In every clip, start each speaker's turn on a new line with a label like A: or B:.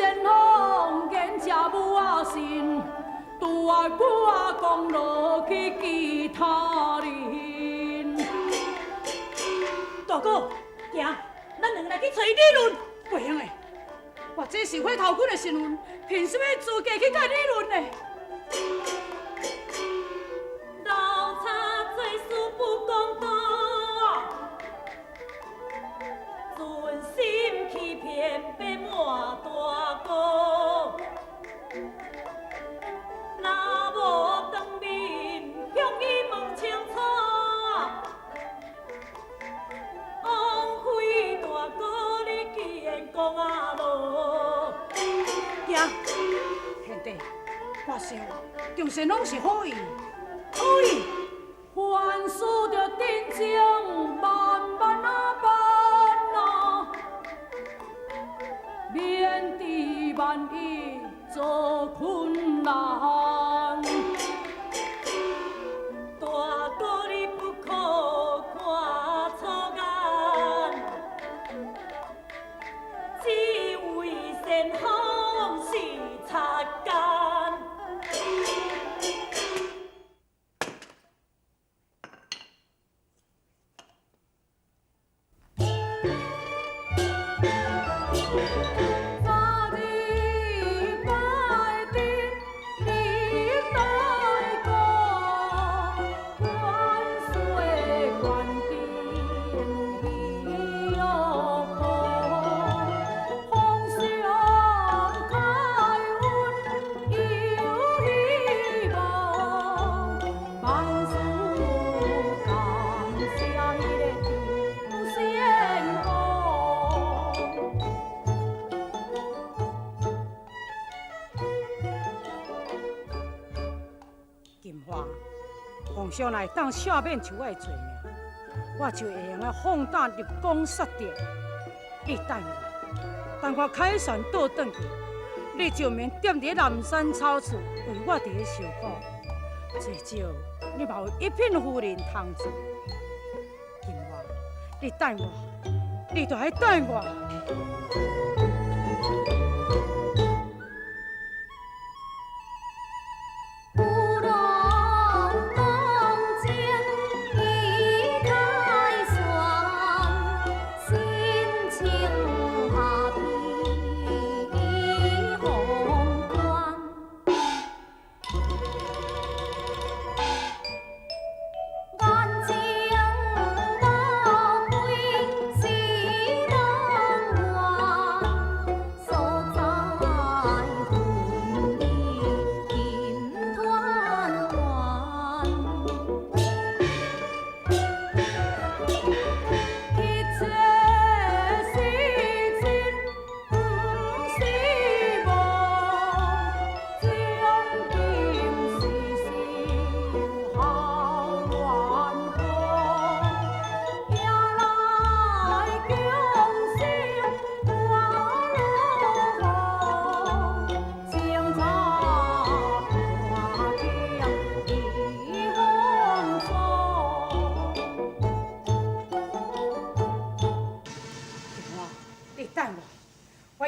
A: 先锋见这母啊心，拄啊骨啊公路去其他人。
B: 大哥，行，咱两个来去找伊理论。
A: 袂用诶，我这是火头军的身份，凭什么资格去甲理论呢？
B: 老差做事不公道，存心欺骗被骂大哥，若无当面向伊问清楚，枉费大哥你既然讲啊路。
A: 行，兄弟，我想张先锋是好意，好意，凡事着定情，慢慢啊办啊，免得万一做困难。
B: 大哥你不可看粗眼，只为先锋是擦干。
A: 早日拜得你大哥，万岁关定喜乐歌，风声开运有希望，万事感谢张先锋。金花，皇上来当赦免就我的罪名，我就会用啊放胆立功杀敌。你等我凯旋倒转去，你就免踮伫南山草厝为我伫咧受苦，最少你嘛有一品夫人通做。金花，你等我，你就爱等我。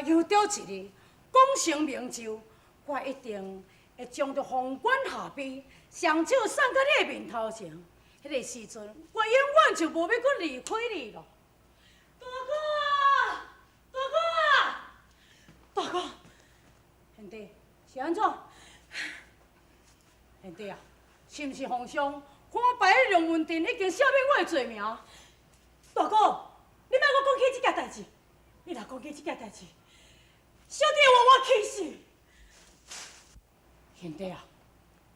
A: 有朝一日功成名就，我一定会将着皇冠下卑，双手送到你的面头前。迄个时阵，我永远就无要阁离开你咯。大哥啊，大哥，兄弟是安怎？兄弟啊，是毋是皇上看白龙文殿已经赦免我的罪名？
B: 大哥，你莫阁讲起这件代志，你若讲起这件代志。小弟换我气死！
A: 兄弟啊，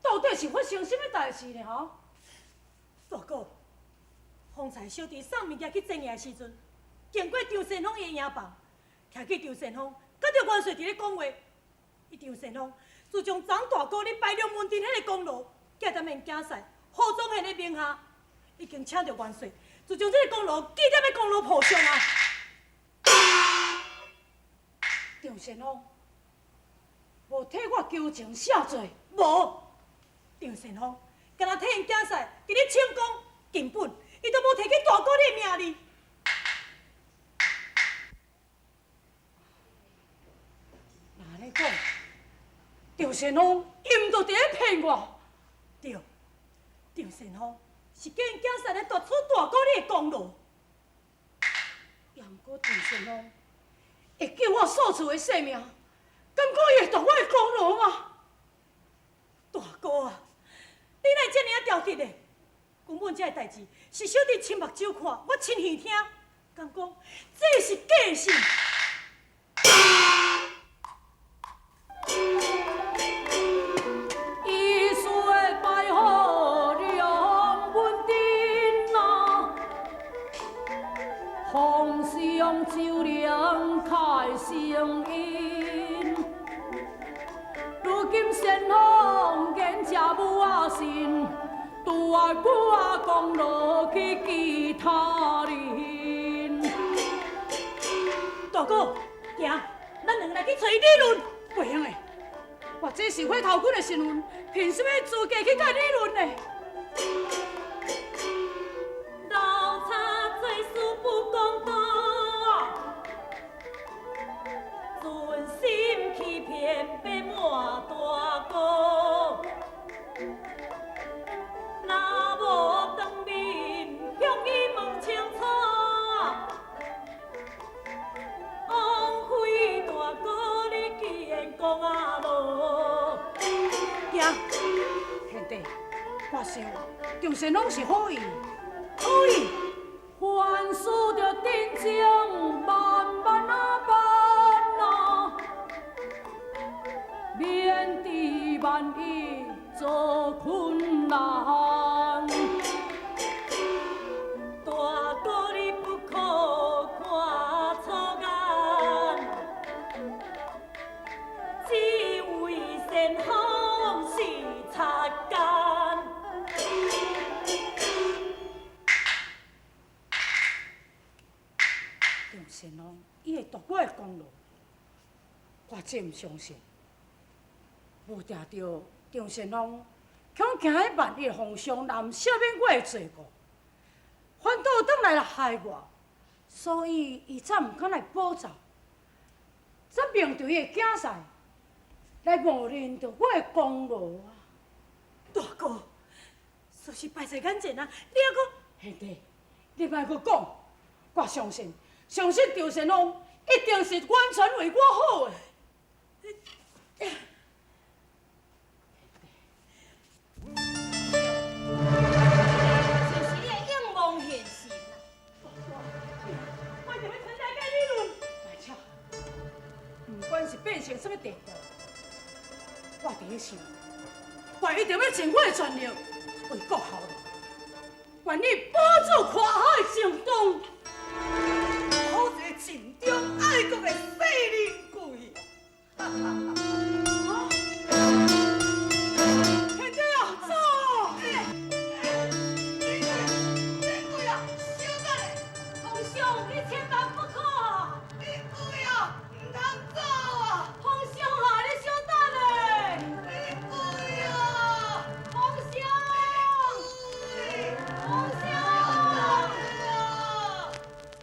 A: 到底是发生什么代志呢？吼！
B: 大哥，方才小弟送物件去争赢的时阵，经过张先锋的营房，听见张先锋甲着元帅伫咧讲话。伊张先锋自从张大哥咧摆龙门阵迄个功劳，加点面竞赛，护总宪的名下，已经请着元帅，就将这个功劳记在要功劳簿上啊！
A: 张先锋，无替我求情谢罪。
B: 无，张先锋，敢若替因竞赛，伫咧请功，根本伊都无摕去大哥你的名哩。
A: 那神风阴都伫咧骗我。
B: 对，张神风是叫因囝婿来夺取大哥你的功劳。
A: 也毋过张神风会救我所处的性命，敢讲伊会夺我的功劳吗？
B: 大哥啊，你哪遮尔调皮的？根本这个代志是小弟亲目睭看，我亲耳听，敢讲这是假事。
A: 一岁百合两文丁啊，红香酒凉开声音。如今先锋言食母啊心，拄啊我啊公落去其他人。
B: 大哥，行，咱两个来去找伊理论。
A: 袂用诶，我这是火头军的身份，凭什么资格去甲理论呢？
B: 老差做事不公道，存心欺骗白满大哥，若无当面向伊问清楚，枉费大哥你既然讲啊无，
A: 行，兄弟，我想张神龙是好意，好意，凡事着真情慢慢啊办啊，免得万一做困难。
B: 大哥你不可看错眼，只为先锋是擦干。
A: 张神龙，伊会夺我的功劳，我真毋相信。无定着张神龙恐惊迄万一奉上南赦免我的罪过，反倒转来害我，所以伊才毋敢来报仇，才面对伊的囝婿来误认着我的功劳啊！
B: 大哥，说是摆在眼前啊，你还阁
A: 兄弟，你莫阁讲，我相信张神龙一定是完全为我好的。不管是变成什么地步，我伫咧想，我一定要尽我的全力为国效力，愿意保住跨海行动。